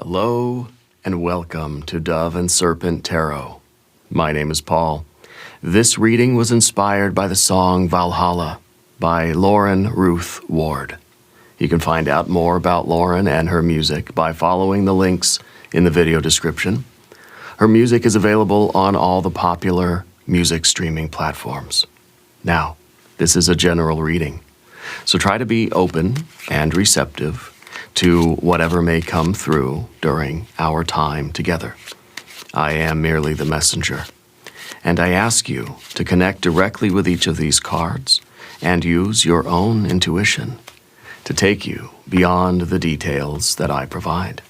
Hello and welcome to Dove and Serpent Tarot. My name is Paul. This reading was inspired by the song Valhalla by Lauren Ruth Ward. You can find out more about Lauren and her music by following the links in the video description. Her music is available on all the popular music streaming platforms. Now, this is a general reading, so try to be open and receptive to whatever may come through during our time together. I am merely the messenger, and I ask you to connect directly with each of these cards and use your own intuition to take you beyond the details that I provide.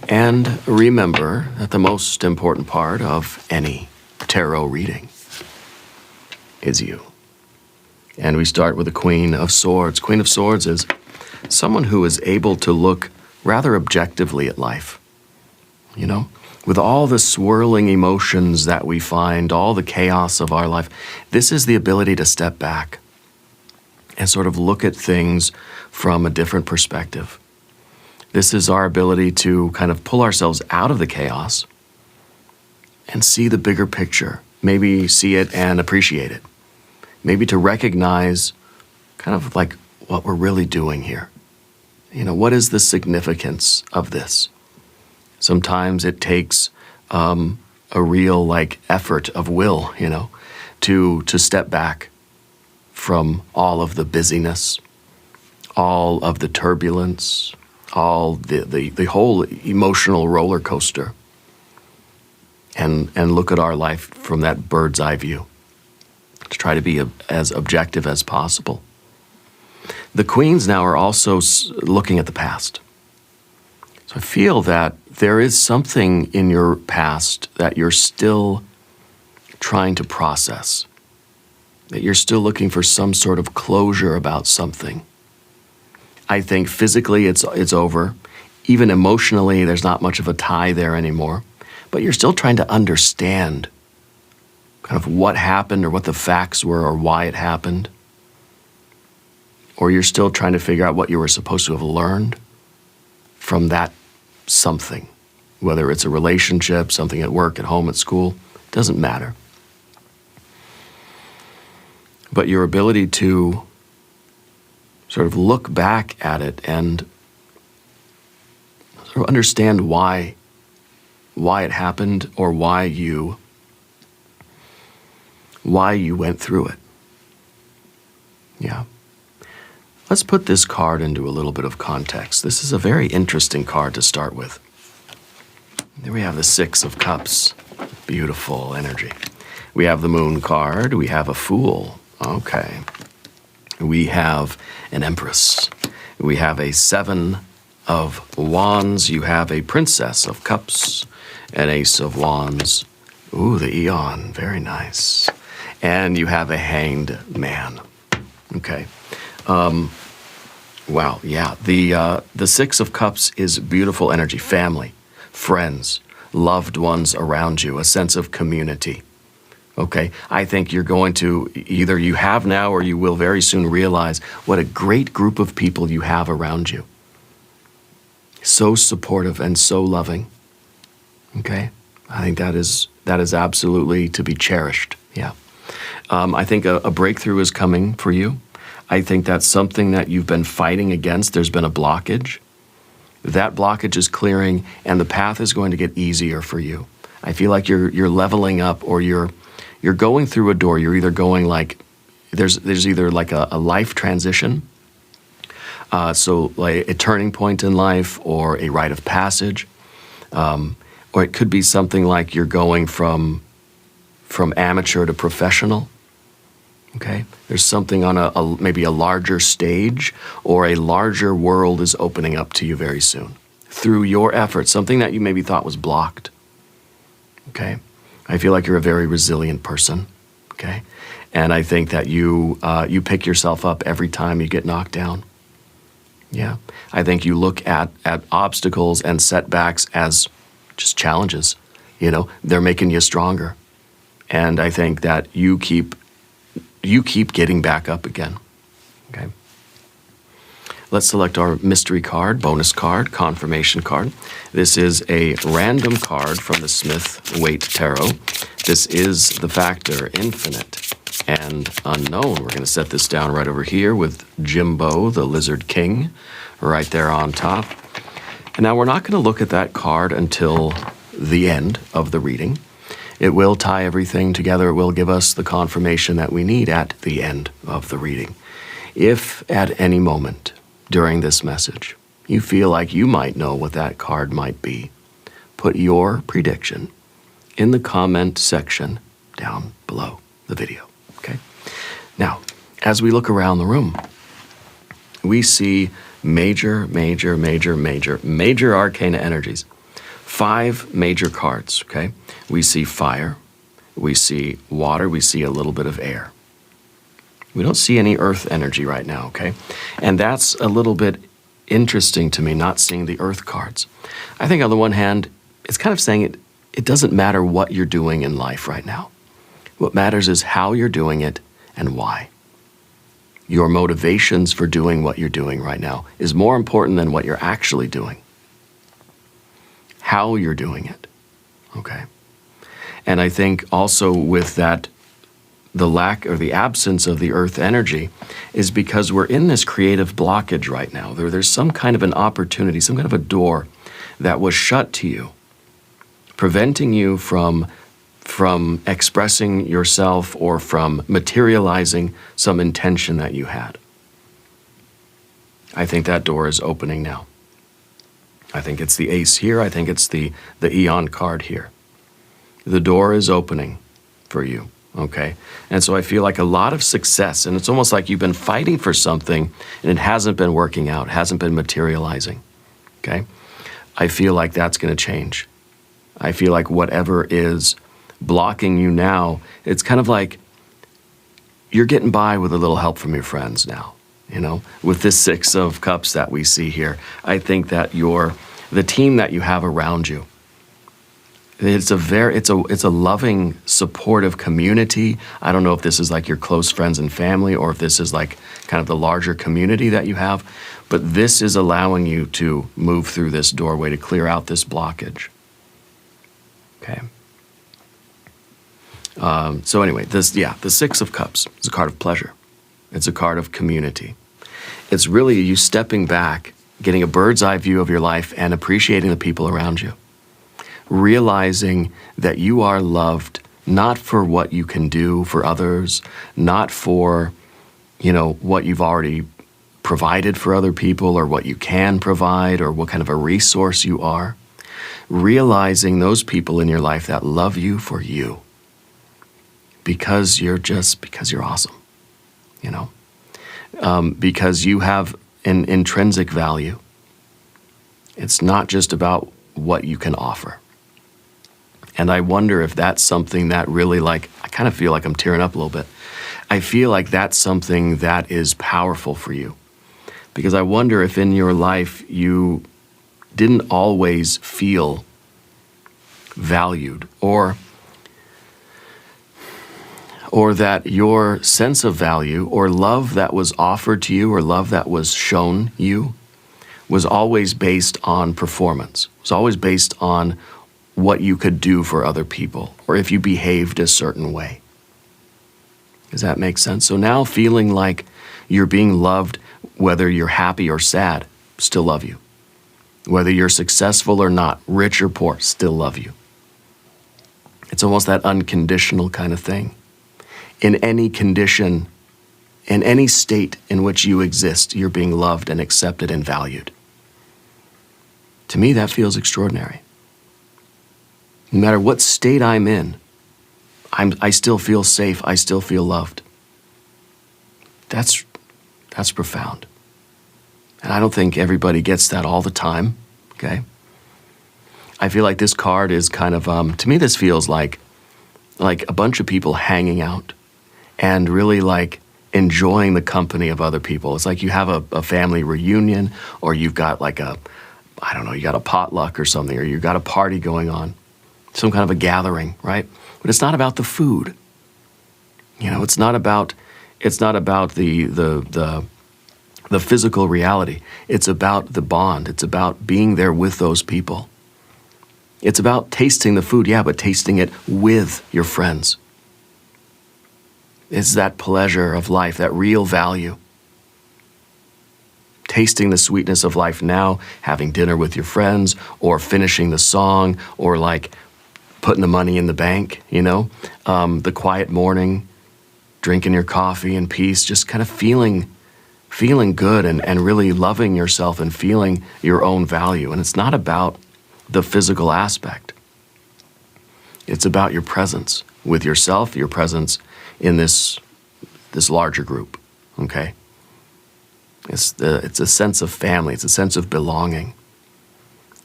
And remember that the most important part of any tarot reading is you. And we start with the Queen of Swords. Queen of Swords is someone who is able to look rather objectively at life. You know, with all the swirling emotions that we find, all the chaos of our life, this is the ability to step back and sort of look at things from a different perspective. This is our ability to kind of pull ourselves out of the chaos and see the bigger picture, maybe see it and appreciate it, maybe to recognize kind of like what we're really doing here. You know, what is the significance of this? Sometimes it takes a real effort of will, you know, to step back from all of the busyness, all of the turbulence, all the whole emotional roller coaster, and look at our life from that bird's eye view, to try to be as objective as possible. The queens now are also looking at the past. So I feel that there is something in your past that you're still trying to process, that you're still looking for some sort of closure about something. I think physically it's over. Even emotionally, there's not much of a tie there anymore. But you're still trying to understand kind of what happened or what the facts were or why it happened. Or you're still trying to figure out what you were supposed to have learned from that something, whether it's a relationship, something at work, at home, at school, it doesn't matter. But your ability to sort of look back at it and sort of understand why it happened or why you went through it. Yeah. Let's put this card into a little bit of context. This is a very interesting card to start with. There we have the Six of Cups. Beautiful energy. We have the Moon card. We have a Fool. Okay. We have an Empress. We have a Seven of Wands. You have a Princess of Cups. An Ace of Wands. Ooh, the Eon. Very nice. And you have a Hanged Man. Okay. Wow, yeah. The Six of Cups is beautiful energy. Family, friends, loved ones around you, a sense of community. Okay, I think you're going to, either you have now or you will very soon realize what a great group of people you have around you. So supportive and so loving. Okay, I think that is absolutely to be cherished. Yeah. I think a breakthrough is coming for you. I think that's something that you've been fighting against. There's been a blockage. That blockage is clearing, and the path is going to get easier for you. I feel like you're leveling up, or you're going through a door. You're either going there's either like a life transition, so like a turning point in life, or a rite of passage, or it could be something like you're going from amateur to professional. Okay, there's something on maybe a larger stage, or a larger world is opening up to you very soon through your efforts, something that you maybe thought was blocked. Okay, I feel like you're a very resilient person. Okay, and I think that you pick yourself up every time you get knocked down. Yeah, I think you look at obstacles and setbacks as just challenges. You know, they're making you stronger, and I think that you keep getting back up again. Okay. let's select our mystery card, bonus card, confirmation card. This is a random card from the Smith-Waite Tarot. This is the factor infinite and unknown. We're going to set this down right over here with Jimbo, the Lizard King, right there on top. And now we're not going to look at that card until the end of the reading. It will tie everything together. It will give us the confirmation that we need at the end of the reading. If at any moment during this message you feel like you might know what that card might be, put your prediction in the comment section down below the video, okay? Now, as we look around the room, we see major arcana energies. 5 major cards, okay? We see fire, we see water, we see a little bit of air. We don't see any earth energy right now, okay? And that's a little bit interesting to me, not seeing the earth cards. I think on the one hand, it's kind of saying it doesn't matter what you're doing in life right now. What matters is how you're doing it and why. Your motivations for doing what you're doing right now is more important than what you're actually doing. How you're doing it, okay? And I think also with that, the lack or the absence of the earth energy is because we're in this creative blockage right now. There's some kind of an opportunity, some kind of a door that was shut to you, preventing you from expressing yourself or from materializing some intention that you had. I think that door is opening now. I think it's the ace here. I think it's the Eon card here. The door is opening for you, okay? And so I feel like a lot of success, and it's almost like you've been fighting for something and it hasn't been working out, hasn't been materializing, okay? I feel like that's going to change. I feel like whatever is blocking you now, it's kind of like you're getting by with a little help from your friends now. You know, with this 6 of Cups that we see here, I think that the team that you have around you, it's a loving, supportive community. I don't know if this is like your close friends and family or if this is like kind of the larger community that you have, but this is allowing you to move through this doorway to clear out this blockage. Okay. So anyway, the 6 of Cups is a card of pleasure. It's a card of community. It's really you stepping back, getting a bird's eye view of your life and appreciating the people around you. Realizing that you are loved not for what you can do for others, not for, what you've already provided for other people or what you can provide or what kind of a resource you are. Realizing those people in your life that love you for you because you're awesome, because you have an intrinsic value. It's not just about what you can offer. And I wonder if that's something that really I kind of feel like I'm tearing up a little bit. I feel like that's something that is powerful for you. Because I wonder if in your life you didn't always feel valued or that your sense of value or love that was offered to you or love that was shown you was always based on performance. It was always based on what you could do for other people or if you behaved a certain way. Does that make sense? So now feeling like you're being loved, whether you're happy or sad, still love you. Whether you're successful or not, rich or poor, still love you. It's almost that unconditional kind of thing. In any condition, in any state in which you exist, you're being loved and accepted and valued. To me, that feels extraordinary. No matter what state I'm in, I still feel safe. I still feel loved. That's profound. And I don't think everybody gets that all the time, okay? I feel like this card is kind of, to me, this feels like a bunch of people hanging out and really enjoying the company of other people. It's like you have a family reunion or you've got you got a potluck or something, or you've got a party going on, some kind of a gathering, right? But it's not about the food. It's not about the the physical reality. It's about the bond. It's about being there with those people. It's about tasting the food, yeah, but tasting it with your friends. It's that pleasure of life, that real value. Tasting the sweetness of life now, having dinner with your friends, or finishing the song, or like putting the money in the bank, the quiet morning, drinking your coffee in peace, just kind of feeling good and really loving yourself and feeling your own value. And it's not about the physical aspect. It's about your presence with yourself, your presence in this larger group, okay? It's a sense of family. It's a sense of belonging.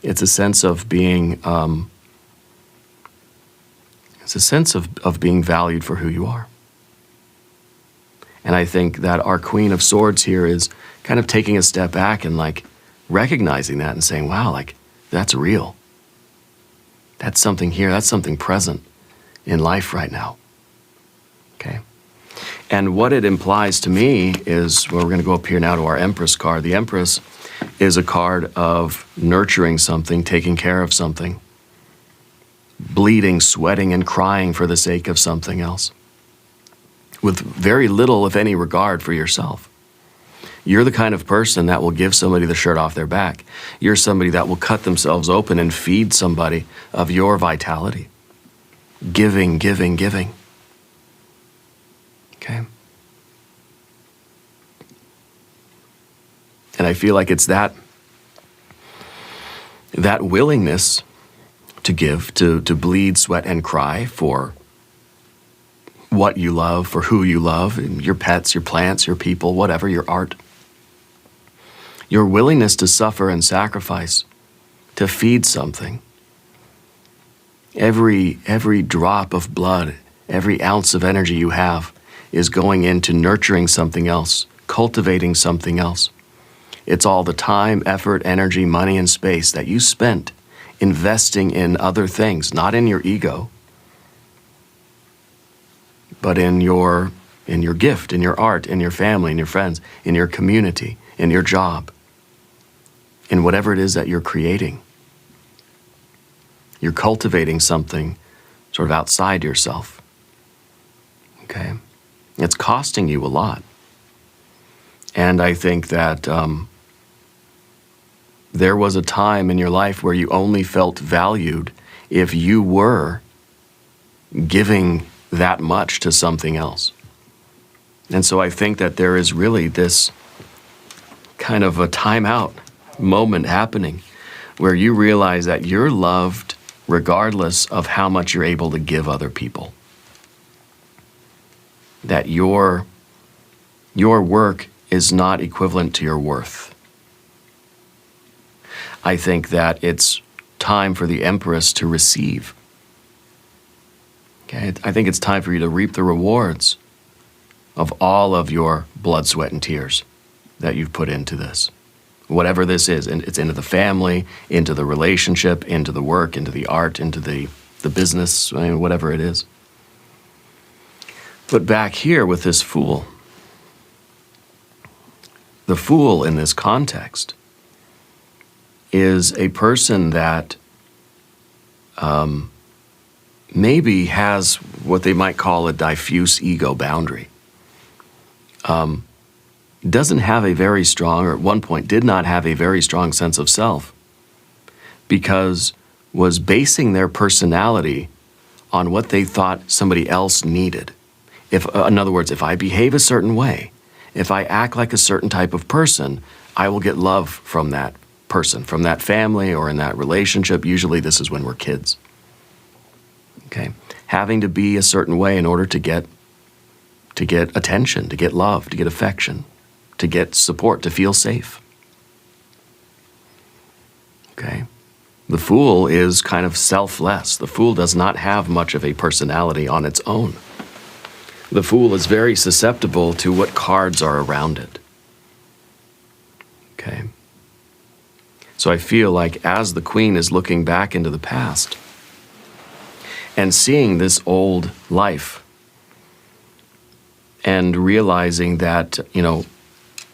It's a sense of being, being valued for who you are. And I think that our Queen of Swords here is kind of taking a step back and like recognizing that and saying, wow, like that's real. That's something here. That's something present in life right now. Okay. And what it implies to me is, well, we're going to go up here now to our Empress card. The Empress is a card of nurturing something, taking care of something, bleeding, sweating, and crying for the sake of something else, with very little, if any, regard for yourself. You're the kind of person that will give somebody the shirt off their back. You're somebody that will cut themselves open and feed somebody of your vitality. Giving, giving, giving. Okay? And I feel like it's that willingness to give, to bleed, sweat, and cry for what you love, for who you love, your pets, your plants, your people, whatever, your art. Your willingness to suffer and sacrifice, to feed something. Every drop of blood, every ounce of energy you have is going into nurturing something else, cultivating something else. It's all the time, effort, energy, money, and space that you spent investing in other things, not in your ego, but in your gift, in your art, in your family, in your friends, in your community, in your job, in whatever it is that you're creating. You're cultivating something sort of outside yourself. Okay? It's costing you a lot. And I think that there was a time in your life where you only felt valued if you were giving that much to something else. And so I think that there is really this kind of a timeout moment happening where you realize that you're loved regardless of how much you're able to give other people. That your work is not equivalent to your worth. I think that it's time for the Empress to receive. Okay? I think it's time for you to reap the rewards of all of your blood, sweat, and tears that you've put into this. Whatever this is, and it's into the family, into the relationship, into the work, into the art, into the business, whatever it is. But back here with this Fool, the Fool in this context is a person that maybe has what they might call a diffuse ego boundary. Doesn't have a very strong, or at one point did not have a very strong sense of self, because was basing their personality on what they thought somebody else needed. In other words, if I behave a certain way, if I act like a certain type of person, I will get love from that person, from that family, or in that relationship. Usually this is when we're kids. Okay? Having to be a certain way in order to get attention, to get love, to get affection, to get support, to feel safe. Okay? The Fool is kind of selfless. The Fool does not have much of a personality on its own. The Fool is very susceptible to what cards are around it. Okay? So I feel like as the Queen is looking back into the past and seeing this old life and realizing that,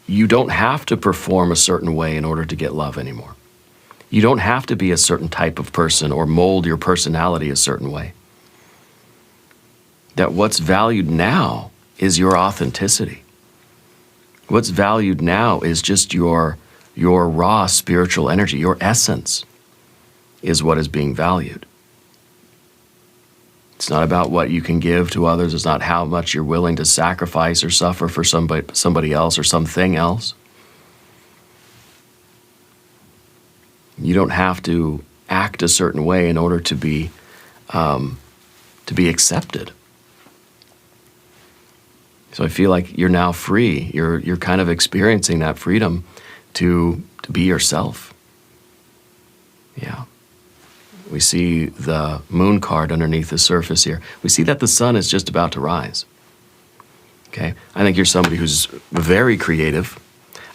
you don't have to perform a certain way in order to get love anymore. You don't have to be a certain type of person or mold your personality a certain way. That what's valued now is your authenticity. What's valued now is just your raw spiritual energy, your essence is what is being valued. It's not about what you can give to others. It's not how much you're willing to sacrifice or suffer for somebody else or something else. You don't have to act a certain way in order to be accepted. So I feel like you're now free. You're kind of experiencing that freedom to be yourself. Yeah. We see the moon card underneath the surface here. We see that the sun is just about to rise. Okay? I think you're somebody who's very creative.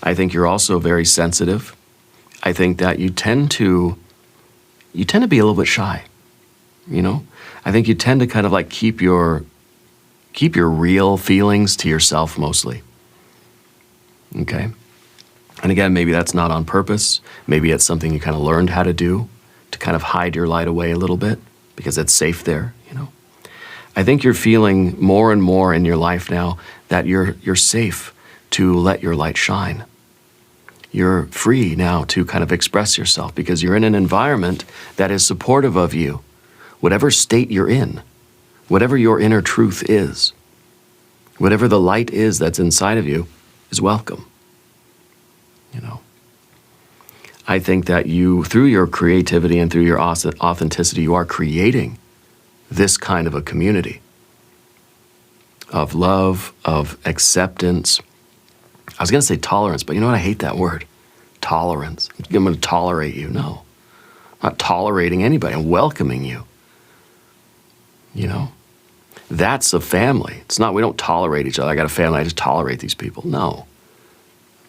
I think you're also very sensitive. I think that you tend to be a little bit shy. You know? I think you tend to kind of like keep your real feelings to yourself mostly. Okay? And again, maybe that's not on purpose. Maybe it's something you kind of learned how to do, to kind of hide your light away a little bit because it's safe there, you know. I think you're feeling more and more in your life now that you're safe to let your light shine. You're free now to kind of express yourself because you're in an environment that is supportive of you. Whatever state you're in, whatever your inner truth is, whatever the light is that's inside of you is welcome. You know. I think that you, through your creativity and through your authenticity, you are creating this kind of a community of love, of acceptance. I was going to say tolerance, but you know what? I hate that word. Tolerance. I'm going to tolerate you. No. I'm not tolerating anybody. I'm welcoming you. You know? That's a family. It's not, we don't tolerate each other. I got a family, I just tolerate these people. No.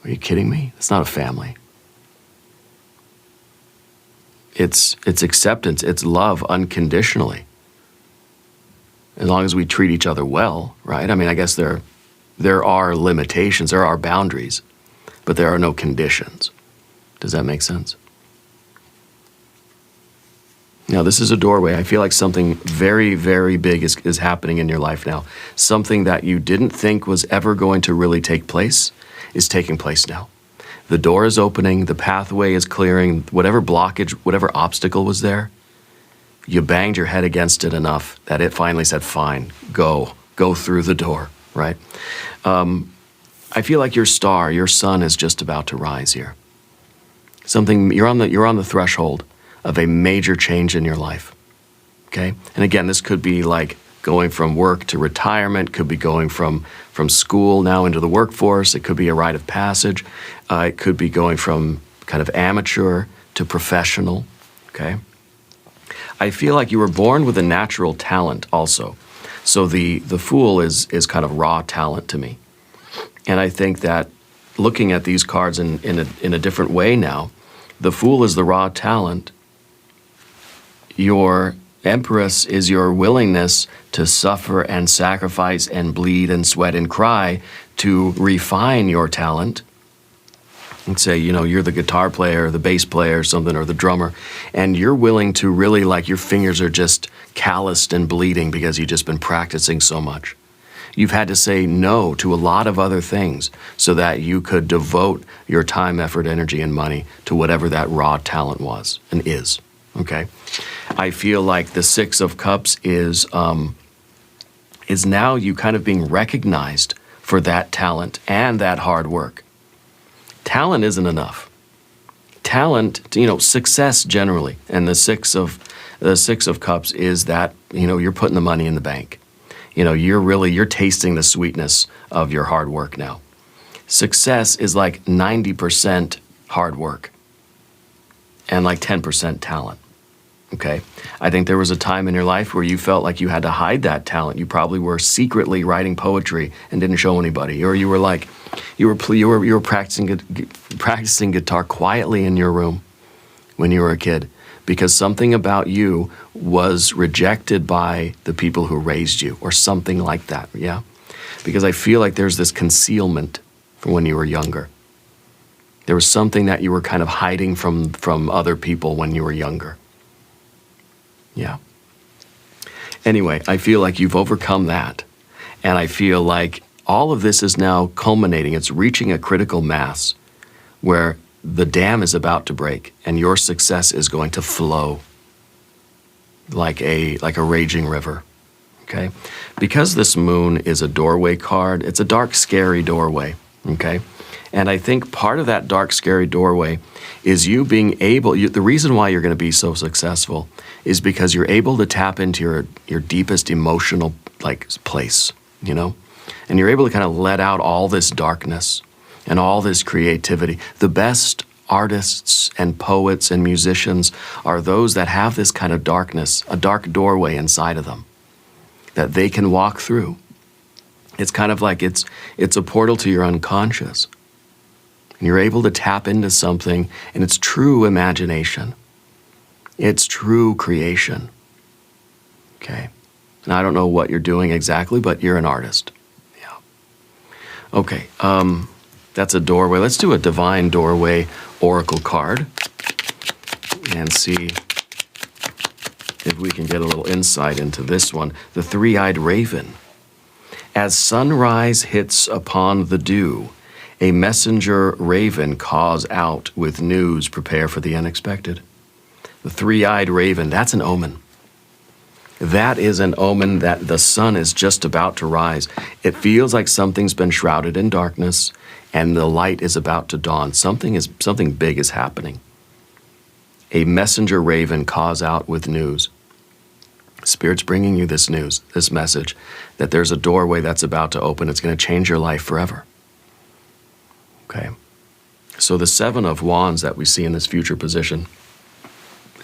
Are you kidding me? It's not a family. It's acceptance, it's love unconditionally. As long as we treat each other well, right? I mean, I guess there are limitations, there are boundaries, but there are no conditions. Does that make sense? Now, this is a doorway. I feel like something very, very big is happening in your life now. Something that you didn't think was ever going to really take place is taking place now. The door is opening, the pathway is clearing, whatever blockage, whatever obstacle was there, you banged your head against it enough that it finally said, fine, go through the door, right? I feel like your star, your sun is just about to rise here. You're on the threshold of a major change in your life, okay? And again, this could be like going from work to retirement, could be going from school now into the workforce, it could be a rite of passage, it could be going from kind of amateur to professional, okay? I feel like you were born with a natural talent also. So the Fool is kind of raw talent to me. And I think that looking at these cards in a different way now, the Fool is the raw talent. Your Empress is your willingness to suffer and sacrifice and bleed and sweat and cry to refine your talent. And say, you know, you're the guitar player, the bass player or something, or the drummer, and you're willing to really, like, your fingers are just calloused and bleeding because you've just been practicing so much. You've had to say no to a lot of other things so that you could devote your time, effort, energy, and money to whatever that raw talent was and is, okay? I feel like the Six of Cups is now you kind of being recognized for that talent and that hard work. Talent isn't enough. Talent, you know, success generally, and the Six of Cups is that, you know, you're putting the money in the bank. You know, you're tasting the sweetness of your hard work now. Success is like 90% hard work and like 10% talent. Okay? I think there was a time in your life where you felt like you had to hide that talent. You probably were secretly writing poetry and didn't show anybody, or you were like, you were practicing guitar quietly in your room when you were a kid because something about you was rejected by the people who raised you or something like that, yeah? Because I feel like there's this concealment from when you were younger. There was something that you were kind of hiding from other people when you were younger. Yeah. Anyway, I feel like you've overcome that. And I feel like all of this is now culminating. It's reaching a critical mass where the dam is about to break and your success is going to flow like a raging river. Okay? Because this moon is a doorway card, it's a dark, scary doorway. Okay? And I think part of that dark, scary doorway is you being able, the reason why you're going to be so successful is because you're able to tap into your deepest emotional place, you know? And you're able to kind of let out all this darkness and all this creativity. The best artists and poets and musicians are those that have this kind of darkness, a dark doorway inside of them that they can walk through. It's kind of like it's a portal to your unconscious. And you're able to tap into something, and it's true imagination. It's true creation. Okay? And I don't know what you're doing exactly, but you're an artist. Yeah. Okay, that's a doorway. Let's do a divine doorway oracle card and see if we can get a little insight into this one. The three-eyed raven. As sunrise hits upon the dew, a messenger raven caws out with news, prepare for the unexpected. The three-eyed raven, that's an omen. That is an omen that the sun is just about to rise. It feels like something's been shrouded in darkness and the light is about to dawn. Something big is happening. A messenger raven caws out with news. Spirit's bringing you this news, this message, that there's a doorway that's about to open. It's going to change your life forever. Okay, so the Seven of Wands that we see in this future position,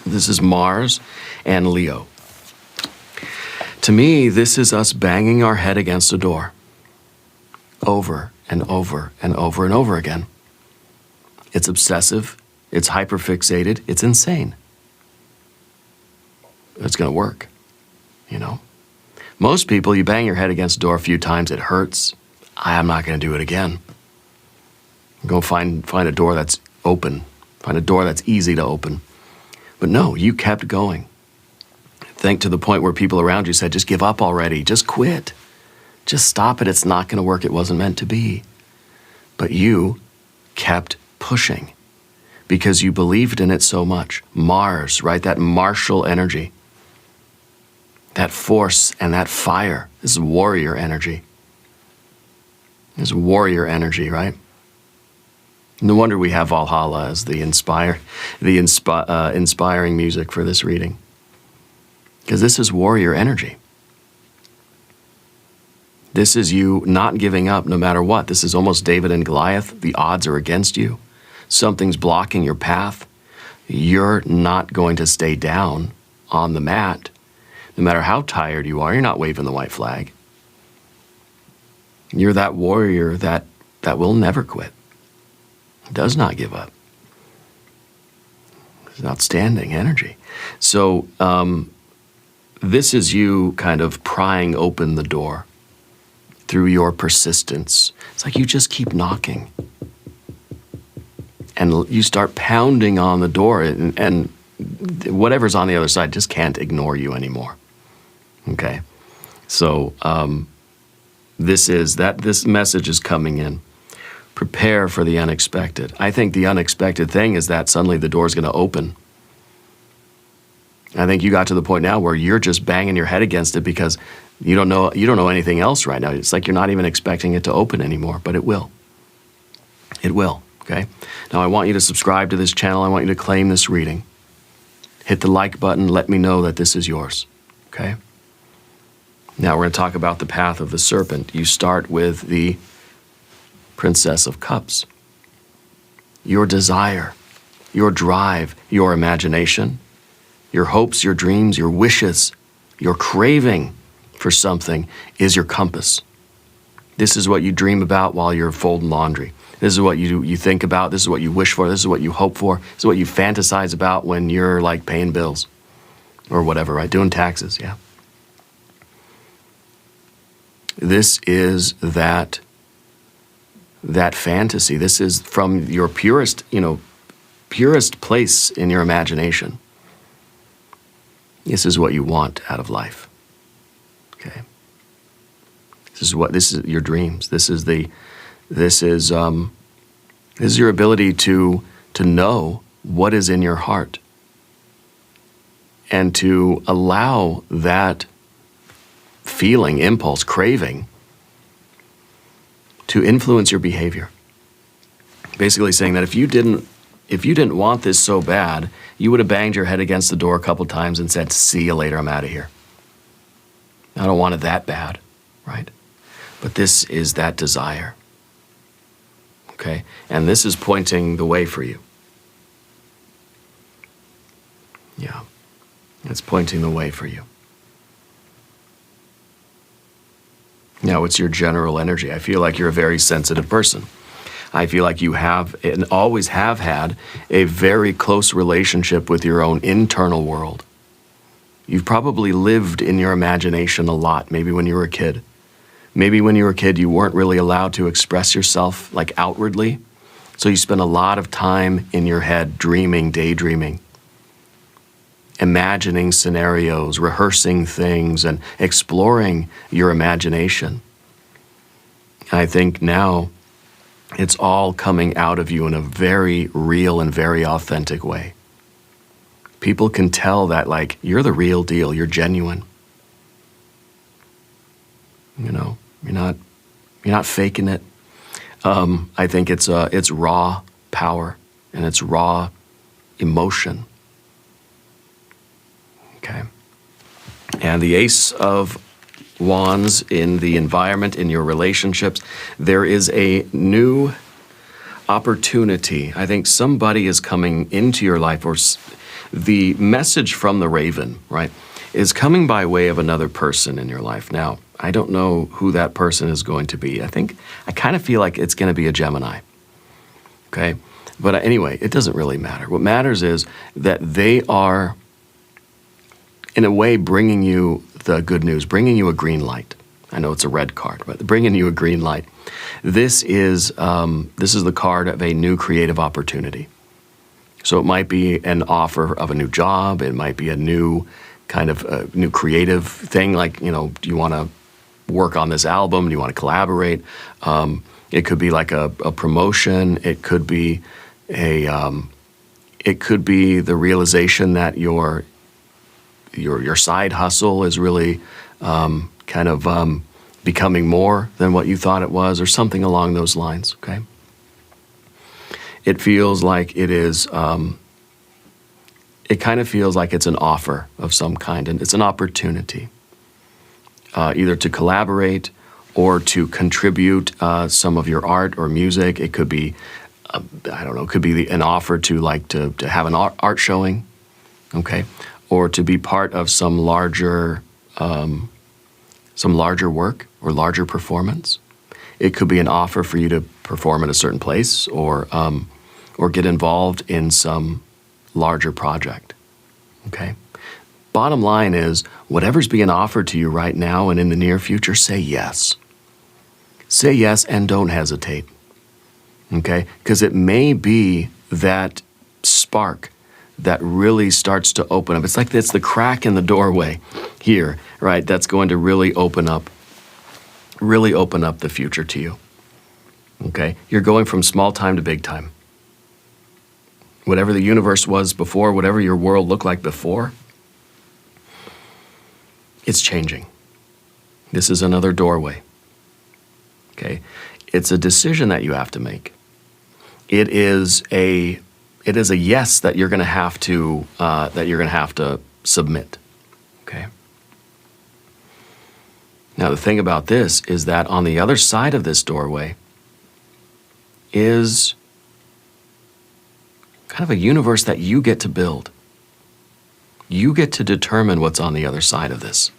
this is Mars and Leo. To me, this is us banging our head against a door over and over and over and over again. It's obsessive, it's hyperfixated, it's insane. It's going to work, you know. Most people, you bang your head against a door a few times, it hurts. I'm not going to do it again. Go find a door that's open. Find a door that's easy to open. But no, you kept going. Think to the point where people around you said, just give up already. Just quit. Just stop it. It's not going to work. It wasn't meant to be. But you kept pushing because you believed in it so much. Mars, right? That martial energy. That force and that fire. This is warrior energy. This is warrior energy, right? No wonder we have Valhalla as the inspiring music for this reading. Because this is warrior energy. This is you not giving up no matter what. This is almost David and Goliath. The odds are against you. Something's blocking your path. You're not going to stay down on the mat. No matter how tired you are, you're not waving the white flag. You're that warrior that will never quit. Does not give up. It's an outstanding energy. So this is you kind of prying open the door through your persistence. It's like you just keep knocking. And you start pounding on the door and whatever's on the other side just can't ignore you anymore. Okay? So this message is coming in. Prepare for the unexpected. I think the unexpected thing is that suddenly the door's going to open. I think you got to the point now where you're just banging your head against it because you don't know anything else right now. It's like you're not even expecting it to open anymore, but it will. It will, okay? Now I want you to subscribe to this channel. I want you to claim this reading. Hit the like button. Let me know that this is yours, okay? Now we're going to talk about the path of the serpent. You start with the Princess of Cups. Your desire, your drive, your imagination, your hopes, your dreams, your wishes, your craving for something is your compass. This is what you dream about while you're folding laundry. This is what you think about. This is what you wish for. This is what you hope for. This is what you fantasize about when you're like paying bills or whatever, right? Doing taxes, yeah. This is that that fantasy. This is from your purest place in your imagination. This is what you want out of life. Okay. This is your dreams. This is your ability to know what is in your heart and to allow that feeling, impulse, craving to influence your behavior. Basically saying that if you didn't want this so bad, you would have banged your head against the door a couple times and said, "See you later, I'm out of here. I don't want it that bad," right? But this is that desire, okay? And this is pointing the way for you. Yeah, it's pointing the way for you. Now, it's your general energy. I feel like you're a very sensitive person. I feel like you have and always have had a very close relationship with your own internal world. You've probably lived in your imagination a lot, maybe when you were a kid. Maybe when you were a kid, you weren't really allowed to express yourself like outwardly. So you spent a lot of time in your head dreaming, daydreaming, imagining scenarios, rehearsing things, and exploring your imagination. I think now it's all coming out of you in a very real and very authentic way. People can tell that, like, you're the real deal, you're genuine. You know, you're not faking it. I think it's raw power and it's raw emotion. Okay. And the Ace of Wands in the environment, in your relationships, there is a new opportunity. I think somebody is coming into your life, or the message from the raven, right, is coming by way of another person in your life. Now, I don't know who that person is going to be. I kind of feel like it's going to be a Gemini. Okay? But anyway, it doesn't really matter. What matters is that they are, in a way, bringing you the good news, bringing you a green light. I know it's a red card, but bringing you a green light. This is the card of a new creative opportunity. So it might be an offer of a new job. It might be a new kind of new creative thing, like, you know, do you want to work on this album? Do you want to collaborate? It could be like a promotion. It could be the realization that your side hustle is really becoming more than what you thought it was, or something along those lines, okay? It feels like it is, it kind of feels like it's an offer of some kind, and it's an opportunity, either to collaborate or to contribute some of your art or music. It could be, it could be an offer to have an art showing, okay? Or to be part of some larger work or larger performance. It could be an offer for you to perform in a certain place, or get involved in some larger project, okay? Bottom line is, whatever's being offered to you right now and in the near future, say yes. Say yes and don't hesitate, okay? Because it may be that spark that really starts to open up. It's like it's the crack in the doorway here, right? That's going to really open up the future to you, okay? You're going from small time to big time. Whatever the universe was before, whatever your world looked like before, it's changing. This is another doorway, okay? It's a decision that you have to make. It is a yes that you're going to have to submit, okay? Now, the thing about this is that on the other side of this doorway is kind of a universe that you get to build. You get to determine what's on the other side of this.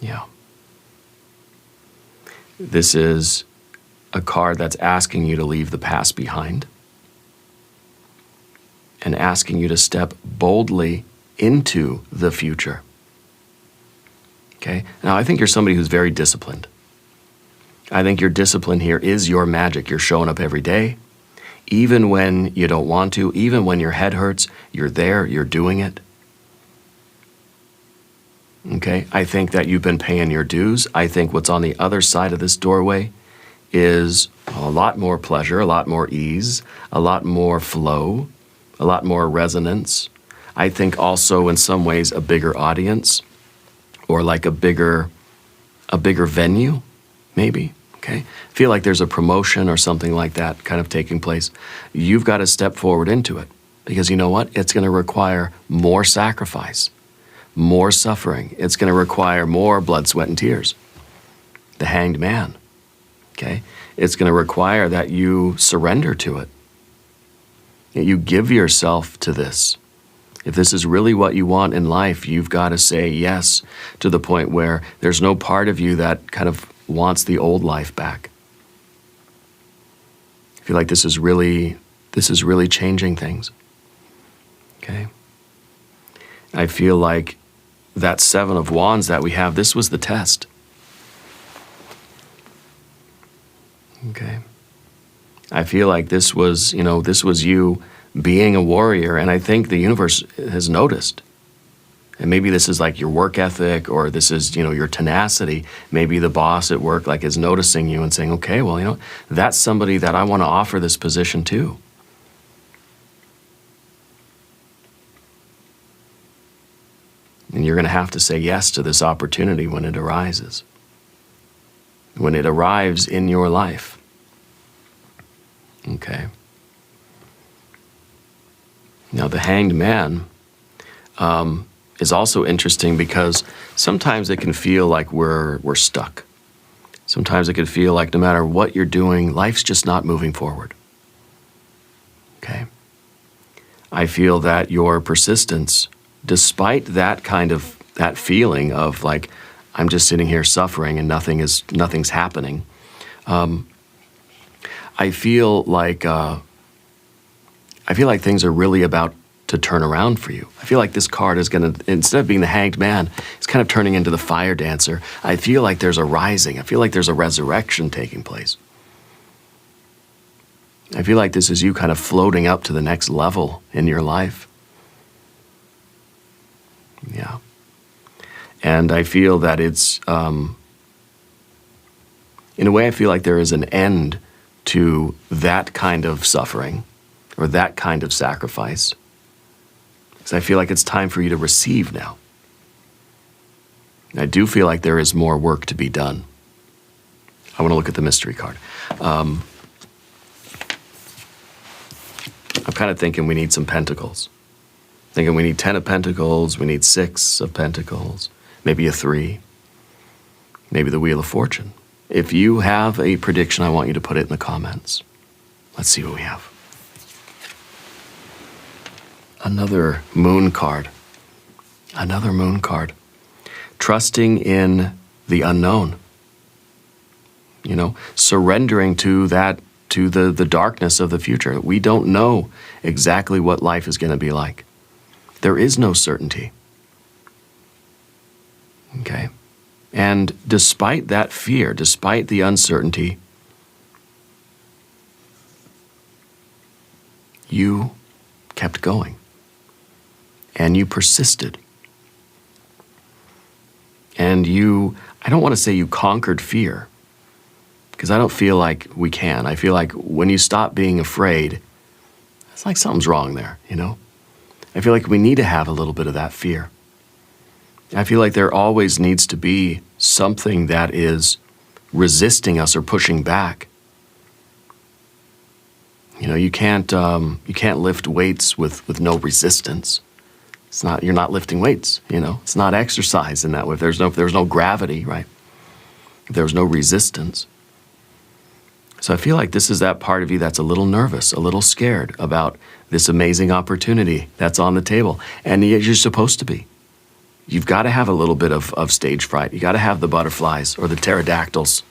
Yeah. This is a card that's asking you to leave the past behind and asking you to step boldly into the future. Okay? Now, I think you're somebody who's very disciplined. I think your discipline here is your magic. You're showing up every day. Even when you don't want to, even when your head hurts, you're there, you're doing it. Okay, I think that you've been paying your dues. I think what's on the other side of this doorway is a lot more pleasure, a lot more ease, a lot more flow, a lot more resonance. I think also in some ways a bigger audience, or like a bigger venue, maybe. Okay, feel like there's a promotion or something like that kind of taking place. You've got to step forward into it, because you know what? It's going to require more sacrifice, more suffering. It's going to require more blood, sweat, and tears. The Hanged Man. Okay, it's going to require that you surrender to it. You give yourself to this. If this is really what you want in life, you've got to say yes, to the point where there's no part of you that kind of wants the old life back. I feel like this is really changing things. Okay? I feel like that Seven of Wands that we have, this was the test. Okay? I feel like this was you being a warrior, and I think the universe has noticed. And maybe this is like your work ethic, or this is, your tenacity. Maybe the boss at work is noticing you and saying, okay, well, that's somebody that I want to offer this position to. And you're going to have to say yes to this opportunity when it arises, when it arrives in your life. Okay. Now, the Hanged Man is also interesting, because sometimes it can feel like we're stuck. Sometimes it can feel like no matter what you're doing, life's just not moving forward. Okay? I feel that your persistence, despite that feeling of like, I'm just sitting here suffering and nothing's happening, I feel like things are really about to turn around for you. I feel like this card is going to, instead of being the Hanged Man, it's kind of turning into the Fire Dancer. I feel like there's a rising. I feel like there's a resurrection taking place. I feel like this is you kind of floating up to the next level in your life. Yeah. And I feel that it's, in a way, I feel like there is an end to that kind of suffering, or that kind of sacrifice. Because I feel like it's time for you to receive now. I do feel like there is more work to be done. I want to look at the mystery card. I'm kind of thinking we need some pentacles. Thinking we need 10 of Pentacles, we need 6 of Pentacles, maybe a 3, maybe the Wheel of Fortune. If you have a prediction, I want you to put it in the comments. Let's see what we have. Another Moon card. Another Moon card. Trusting in the unknown. Surrendering to the darkness of the future. We don't know exactly what life is going to be like. There is no certainty. Okay? And despite that fear, despite the uncertainty, you kept going. And you persisted. And I don't want to say you conquered fear, because I don't feel like we can. I feel like when you stop being afraid, it's like something's wrong there, I feel like we need to have a little bit of that fear. I feel like there always needs to be something that is resisting us or pushing back. You can't lift weights with no resistance. You're not lifting weights, It's not exercise in that way. If there's no gravity, right? If there's no resistance. So I feel like this is that part of you that's a little nervous, a little scared about this amazing opportunity that's on the table. And you're supposed to be. You've got to have a little bit of stage fright. You got to have the butterflies or the pterodactyls,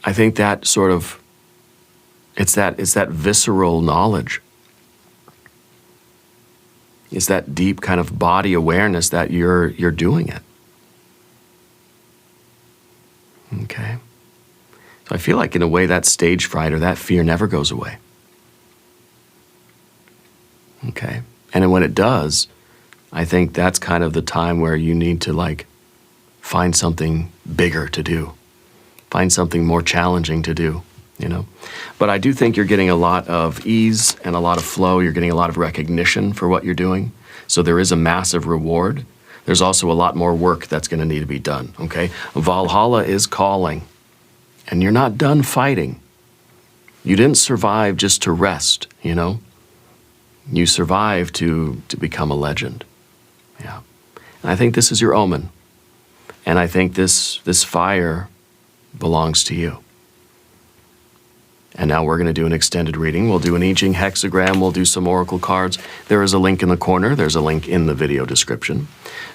I think that sort of, it's that visceral knowledge. It's that deep kind of body awareness that you're doing it. Okay. So I feel like in a way that stage fright or that fear never goes away. Okay. And then when it does, I think that's kind of the time where you need to like find something bigger to do. Find something more challenging to do, you know. But I do think you're getting a lot of ease and a lot of flow. You're getting a lot of recognition for what you're doing. So there is a massive reward. There's also a lot more work that's going to need to be done, okay? Valhalla is calling, and you're not done fighting. You didn't survive just to rest, you know? You survived to become a legend. Yeah. And I think this is your omen. And I think this fire belongs to you. And now we're going to do an extended reading. We'll do an I Ching hexagram. We'll do some oracle cards. There is a link in the corner. There's a link in the video description.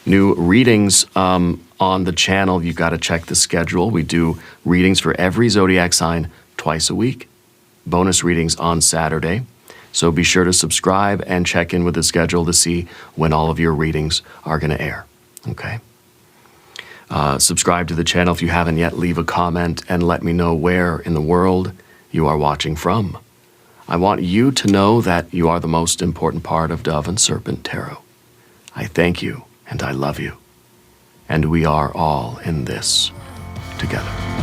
New readings on the channel. You've got to check the schedule. We do readings for every zodiac sign twice a week. Bonus readings on Saturday. So be sure to subscribe and check in with the schedule to see when all of your readings are going to air. Okay? Subscribe to the channel if you haven't yet. Leave a comment and let me know where in the world you are watching from. I want you to know that you are the most important part of Dove and Serpent Tarot. I thank you and I love you. And we are all in this together.